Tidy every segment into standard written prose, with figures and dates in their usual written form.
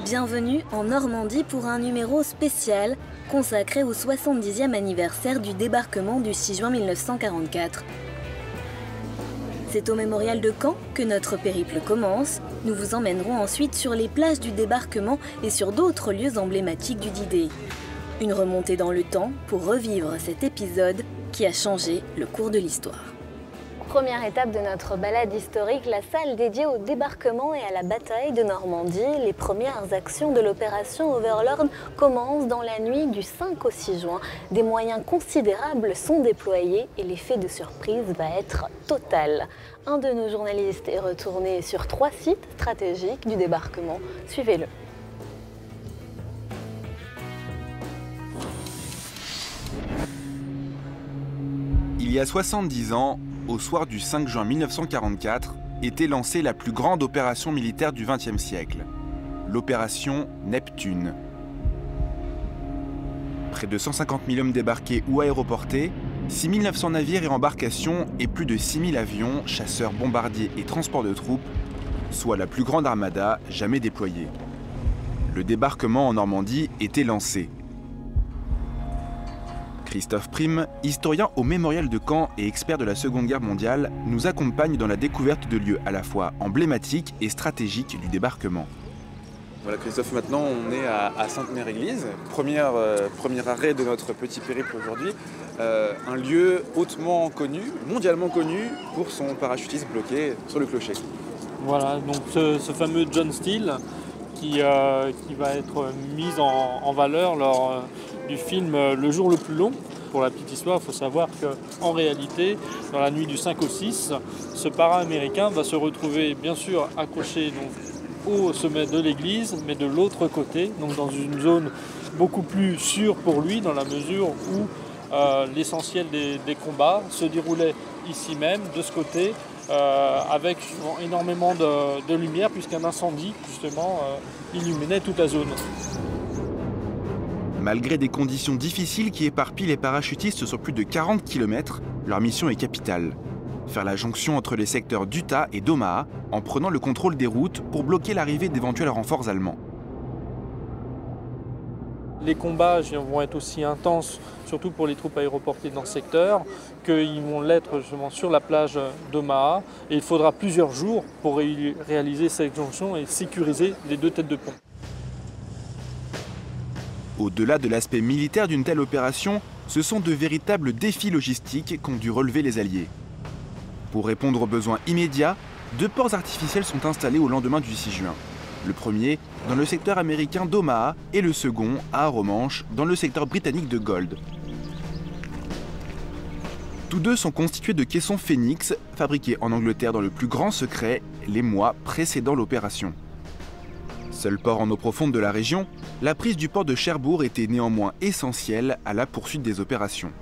Bienvenue en Normandie pour un numéro spécial consacré au 70e anniversaire du débarquement du 6 juin 1944. C'est au mémorial de Caen que notre périple commence. Nous vous emmènerons ensuite sur les plages du débarquement et sur d'autres lieux emblématiques du D-Day. Une remontée dans le temps pour revivre cet épisode qui a changé le cours de l'histoire. Première étape de notre balade historique, la salle dédiée au débarquement et à la bataille de Normandie. Les premières actions de l'opération Overlord commencent dans la nuit du 5 au 6 juin. Des moyens considérables sont déployés et l'effet de surprise va être total. Un de nos journalistes est retourné sur 3 sites stratégiques du débarquement. Suivez-le. Il y a 70 ans, au soir du 5 juin 1944, était lancée la plus grande opération militaire du XXe siècle, l'opération Neptune. Près de 150 000 hommes débarqués ou aéroportés, 6 900 navires et embarcations et plus de 6 000 avions, chasseurs, bombardiers et transports de troupes, soit la plus grande armada jamais déployée. Le débarquement en Normandie était lancé. Christophe Prime, historien au mémorial de Caen et expert de la Seconde Guerre mondiale, nous accompagne dans la découverte de lieux à la fois emblématiques et stratégiques du débarquement. Voilà Christophe, maintenant on est à Sainte-Mère-Église, premier arrêt de notre petit périple aujourd'hui. Un lieu hautement connu, mondialement connu pour son parachutisme bloqué sur le clocher. Voilà, donc ce fameux John Steele qui va être mis en valeur lors du film Le jour le plus long. Pour la petite histoire, il faut savoir qu'en réalité, dans la nuit du 5 au 6, ce para-américain va se retrouver bien sûr accroché donc, au sommet de l'église, mais de l'autre côté, donc dans une zone beaucoup plus sûre pour lui, dans la mesure où l'essentiel des combats se déroulait ici même, de ce côté, avec énormément de lumière, puisqu'un incendie, justement, illuminait toute la zone. Malgré des conditions difficiles qui éparpillent les parachutistes sur plus de 40 km, leur mission est capitale. Faire la jonction entre les secteurs d'Utah et d'Omaha en prenant le contrôle des routes pour bloquer l'arrivée d'éventuels renforts allemands. Les combats vont être aussi intenses, surtout pour les troupes aéroportées dans ce secteur, qu'ils vont l'être justement sur la plage d'Omaha. Et il faudra plusieurs jours pour réaliser cette jonction et sécuriser les 2 têtes de pont. Au-delà de l'aspect militaire d'une telle opération, ce sont de véritables défis logistiques qu'ont dû relever les Alliés. Pour répondre aux besoins immédiats, 2 ports artificiels sont installés au lendemain du 6 juin. Le premier dans le secteur américain d'Omaha et le second à Arromanches, dans le secteur britannique de Gold. Tous 2 sont constitués de caissons Phoenix, fabriqués en Angleterre dans le plus grand secret les mois précédant l'opération. Seul port en eau profonde de la région, la prise du port de Cherbourg était néanmoins essentielle à la poursuite des opérations.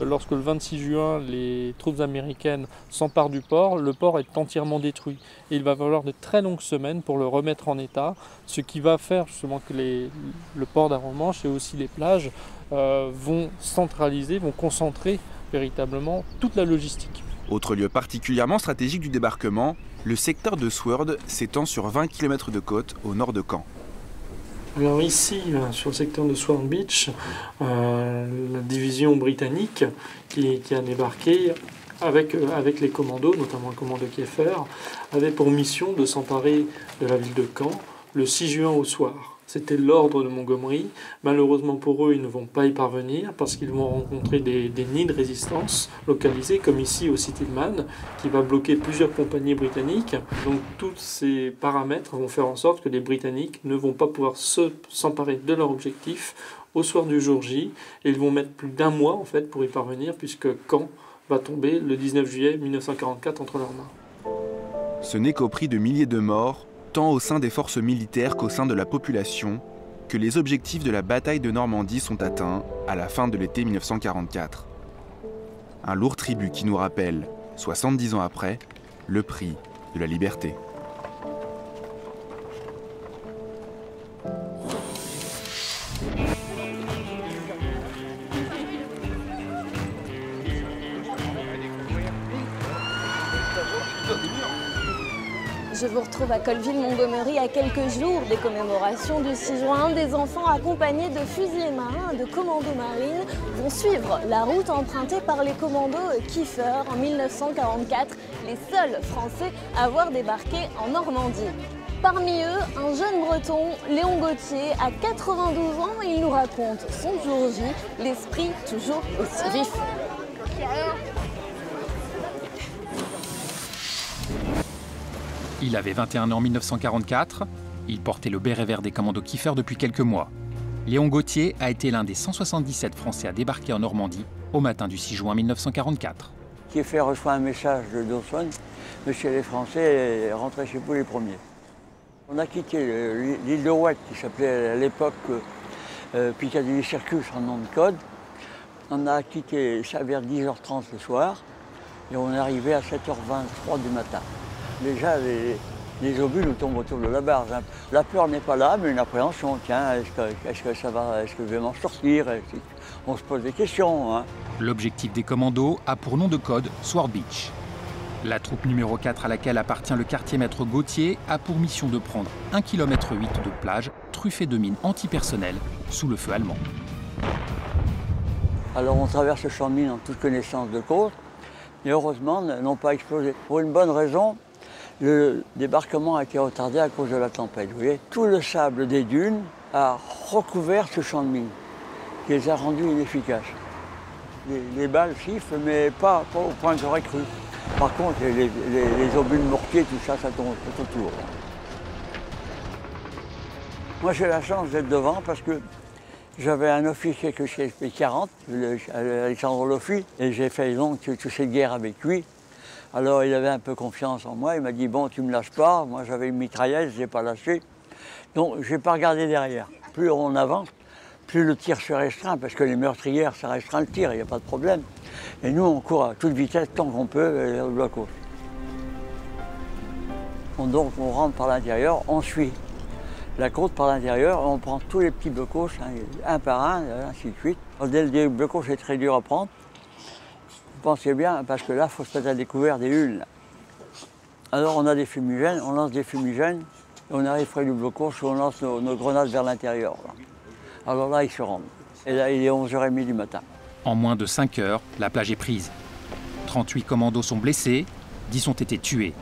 Lorsque le 26 juin, les troupes américaines s'emparent du port, le port est entièrement détruit. Et il va falloir de très longues semaines pour le remettre en état, ce qui va faire justement que le port d'Arromanches et aussi les plages vont centraliser, vont concentrer véritablement toute la logistique. Autre lieu particulièrement stratégique du débarquement, le secteur de Sword s'étend sur 20 km de côte au nord de Caen. Alors ici, sur le secteur de Sword Beach, la division britannique qui a débarqué avec les commandos, notamment le commando Kieffer, avait pour mission de s'emparer de la ville de Caen le 6 juin au soir. C'était l'ordre de Montgomery. Malheureusement pour eux, ils ne vont pas y parvenir parce qu'ils vont rencontrer des nids de résistance localisés, comme ici au Tillman, qui va bloquer plusieurs compagnies britanniques. Donc tous ces paramètres vont faire en sorte que les Britanniques ne vont pas pouvoir s'emparer de leur objectif au soir du jour J. Et ils vont mettre plus d'1 mois en fait, pour y parvenir, puisque Caen va tomber le 19 juillet 1944 entre leurs mains. Ce n'est qu'au prix de milliers de morts, tant au sein des forces militaires qu'au sein de la population, que les objectifs de la bataille de Normandie sont atteints à la fin de l'été 1944. Un lourd tribut qui nous rappelle, 70 ans après, le prix de la liberté. Je vous retrouve à Colville-Montgomery à quelques jours des commémorations du 6 juin. Des enfants accompagnés de fusiliers marins et de commandos marines vont suivre la route empruntée par les commandos Kiefer en 1944, les seuls Français à avoir débarqué en Normandie. Parmi eux, un jeune breton, Léon Gauthier, à 92 ans, il nous raconte son jour J, l'esprit toujours aussi vif. Il avait 21 ans en 1944, il portait le béret vert des commandos Kiefer depuis quelques mois. Léon Gauthier a été l'un des 177 Français à débarquer en Normandie au matin du 6 juin 1944. Kiefer reçoit un message de Dawson, monsieur les Français, rentrez chez vous les premiers. On a quitté l'île de Wight, qui s'appelait à l'époque Piccadilly Circus en nom de code. On a quitté ça vers 10h30 le soir et on est arrivé à 7h23 du matin. Déjà, les obus nous tombent autour de la barre. La peur n'est pas là, mais une appréhension. Tiens, est-ce que ça va, est-ce que je vais m'en sortir? On se pose des questions. Hein. L'objectif des commandos a pour nom de code Sword Beach. La troupe numéro 4 à laquelle appartient le quartier-maître Gauthier a pour mission de prendre 1,8 km de plage truffée de mines antipersonnelles sous le feu allemand. Alors on traverse le champ de mines en toute connaissance de cause, et heureusement n'ont pas explosé. Pour une bonne raison, le débarquement a été retardé à cause de la tempête. Vous voyez, tout le sable des dunes a recouvert ce champ de mines, qui les a rendus inefficaces. Les balles sifflent, mais pas au point que j'aurais cru. Par contre, les obus de mortier, tout ça, ça tombe tout autour. Moi, j'ai la chance d'être devant parce que j'avais un officier que chez SP40, Alexandre Loffi, et j'ai fait donc toute cette guerre avec lui. Alors, il avait un peu confiance en moi. Il m'a dit, bon, tu me lâches pas. Moi, j'avais une mitrailleuse, je n'ai pas lâché. Donc, je n'ai pas regardé derrière. Plus on avance, plus le tir se restreint, parce que les meurtrières, ça restreint le tir, il n'y a pas de problème. Et nous, on court à toute vitesse tant qu'on peut au blocos. Donc, on rentre par l'intérieur, on suit la côte par l'intérieur, on prend tous les petits blocos, un par un, ainsi de suite. Dès le début, le blocos, c'est très dur à prendre. Vous pensez bien, parce que là, il faut se mettre à découvert des hulles. Alors, on a des fumigènes, on lance des fumigènes, et on arrive près du blocos, on lance nos grenades vers l'intérieur. Alors là, ils se rendent. Et là, il est 11h30 du matin. En moins de 5 heures, la plage est prise. 38 commandos sont blessés, 10 ont été tués.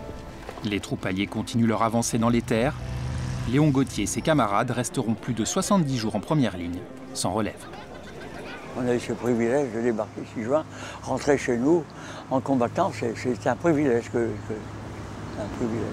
Les troupes alliées continuent leur avancée dans les terres. Léon Gauthier et ses camarades resteront plus de 70 jours en première ligne, sans relève. On a eu ce privilège de débarquer 6 juin, rentrer chez nous en combattant, c'est un privilège. Un privilège.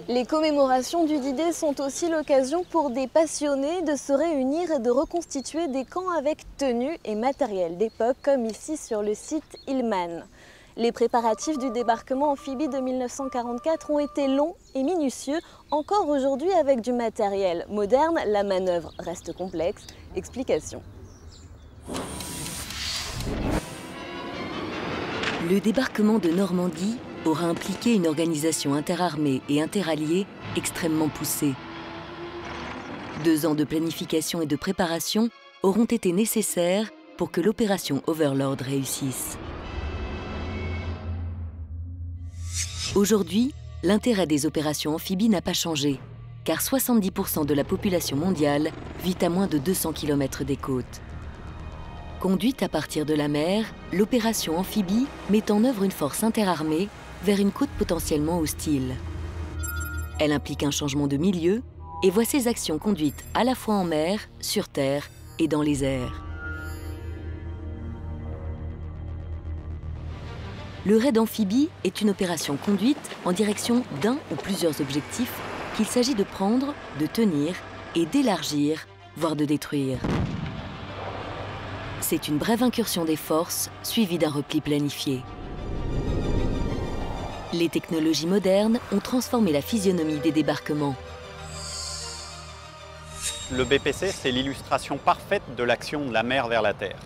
Les commémorations du D-Day sont aussi l'occasion pour des passionnés de se réunir et de reconstituer des camps avec tenue et matériel d'époque, comme ici sur le site Hillman. Les préparatifs du débarquement amphibie de 1944 ont été longs et minutieux. Encore aujourd'hui, avec du matériel moderne, la manœuvre reste complexe. Explication. Le débarquement de Normandie aura impliqué une organisation interarmée et interalliée extrêmement poussée. 2 ans de planification et de préparation auront été nécessaires pour que l'opération Overlord réussisse. Aujourd'hui, l'intérêt des opérations amphibies n'a pas changé, car 70% de la population mondiale vit à moins de 200 km des côtes. Conduite à partir de la mer, l'opération amphibie met en œuvre une force interarmée vers une côte potentiellement hostile. Elle implique un changement de milieu et voit ses actions conduites à la fois en mer, sur terre et dans les airs. Le raid amphibie est une opération conduite en direction d'un ou plusieurs objectifs qu'il s'agit de prendre, de tenir et d'élargir, voire de détruire. C'est une brève incursion des forces suivie d'un repli planifié. Les technologies modernes ont transformé la physionomie des débarquements. Le BPC, c'est l'illustration parfaite de l'action de la mer vers la terre.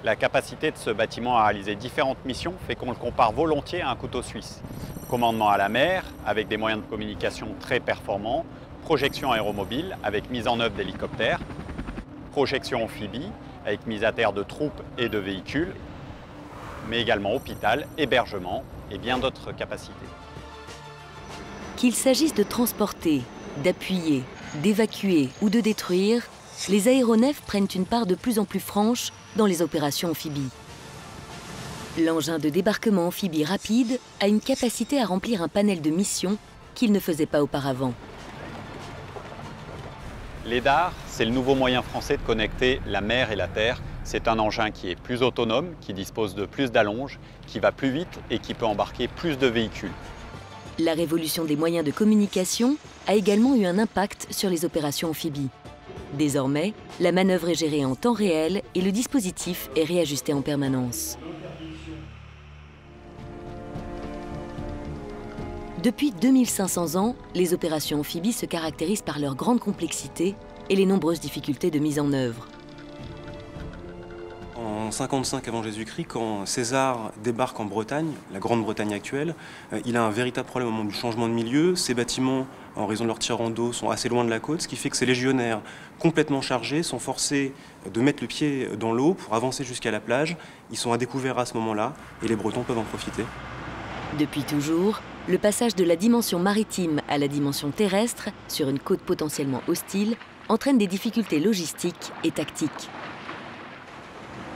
La capacité de ce bâtiment à réaliser différentes missions fait qu'on le compare volontiers à un couteau suisse. Commandement à la mer, avec des moyens de communication très performants, projection aéromobile, avec mise en œuvre d'hélicoptères, projection amphibie, avec mise à terre de troupes et de véhicules, mais également hôpital, hébergement et bien d'autres capacités. Qu'il s'agisse de transporter, d'appuyer, d'évacuer ou de détruire, les aéronefs prennent une part de plus en plus franche dans les opérations amphibies. L'engin de débarquement amphibie rapide a une capacité à remplir un panel de missions qu'il ne faisait pas auparavant. L'EDAR, c'est le nouveau moyen français de connecter la mer et la terre. C'est un engin qui est plus autonome, qui dispose de plus d'allonges, qui va plus vite et qui peut embarquer plus de véhicules. La révolution des moyens de communication a également eu un impact sur les opérations amphibies. Désormais, la manœuvre est gérée en temps réel et le dispositif est réajusté en permanence. Depuis 2500 ans, les opérations amphibies se caractérisent par leur grande complexité et les nombreuses difficultés de mise en œuvre. En 55 avant Jésus-Christ, quand César débarque en Bretagne, la Grande-Bretagne actuelle, il a un véritable problème au moment du changement de milieu. Ces bâtiments, en raison de leur tirant d'eau, sont assez loin de la côte, ce qui fait que ces légionnaires complètement chargés sont forcés de mettre le pied dans l'eau pour avancer jusqu'à la plage. Ils sont à découvert à ce moment-là et les Bretons peuvent en profiter. Depuis toujours, le passage de la dimension maritime à la dimension terrestre, sur une côte potentiellement hostile, entraîne des difficultés logistiques et tactiques.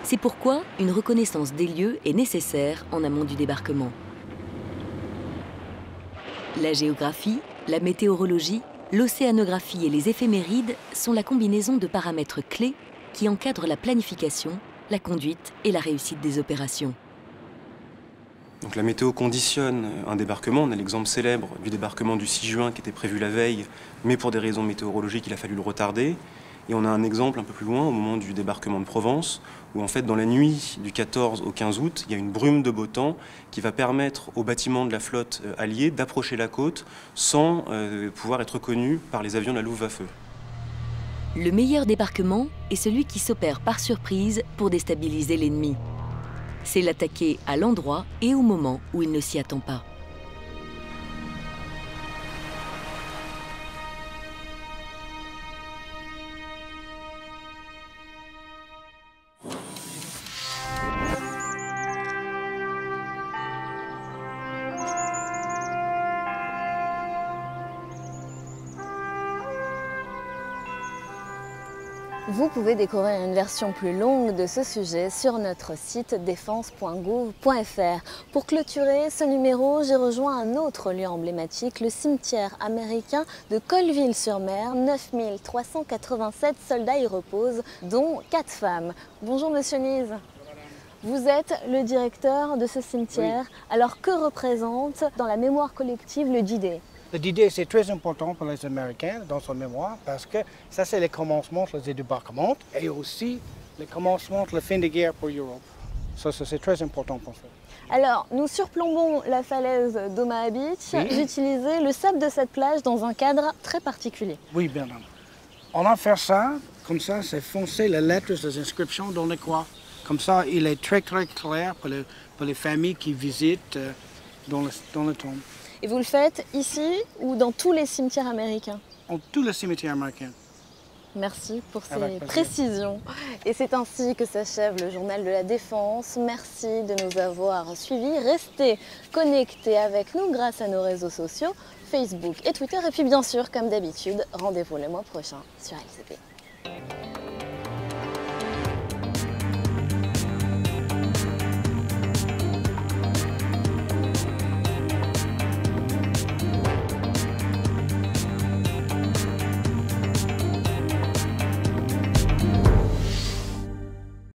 C'est pourquoi une reconnaissance des lieux est nécessaire en amont du débarquement. La géographie, la météorologie, l'océanographie et les éphémérides sont la combinaison de paramètres clés qui encadrent la planification, la conduite et la réussite des opérations. Donc la météo conditionne un débarquement. On a l'exemple célèbre du débarquement du 6 juin qui était prévu la veille, mais pour des raisons météorologiques, il a fallu le retarder. Et on a un exemple un peu plus loin, au moment du débarquement de Provence, où en fait dans la nuit du 14 au 15 août, il y a une brume de beau temps qui va permettre aux bâtiments de la flotte alliée d'approcher la côte sans pouvoir être connus par les avions de la Luftwaffe. Le meilleur débarquement est celui qui s'opère par surprise pour déstabiliser l'ennemi. C'est l'attaquer à l'endroit et au moment où il ne s'y attend pas. Vous pouvez découvrir une version plus longue de ce sujet sur notre site défense.gouv.fr. Pour clôturer ce numéro, j'ai rejoint un autre lieu emblématique, le cimetière américain de Colleville-sur-Mer. 9387 soldats y reposent, dont 4 femmes. Bonjour Monsieur Nise. Vous êtes le directeur de ce cimetière. Oui. Alors que représente dans la mémoire collective le D-Day ? Le D-Day, c'est très important pour les Américains dans son mémoire parce que ça, c'est le commencement des débarquements et aussi le commencement de la fin de guerre pour l'Europe. Ça, c'est très important pour ça. Alors, nous surplombons la falaise d'Omaha Beach. Oui. J'utilisais le sable de cette plage dans un cadre très particulier. Oui, bien sûr. On a fait ça, comme ça, c'est foncer les lettres, les inscriptions dans les croix. Comme ça, il est très clair pour les familles qui visitent dans le tombe. Et vous le faites ici ou dans tous les cimetières américains? En tous les cimetières américains. Merci pour ces précisions. Et c'est ainsi que s'achève le journal de la Défense. Merci de nous avoir suivis. Restez connectés avec nous grâce à nos réseaux sociaux, Facebook et Twitter. Et puis bien sûr, comme d'habitude, rendez-vous le mois prochain sur LCP.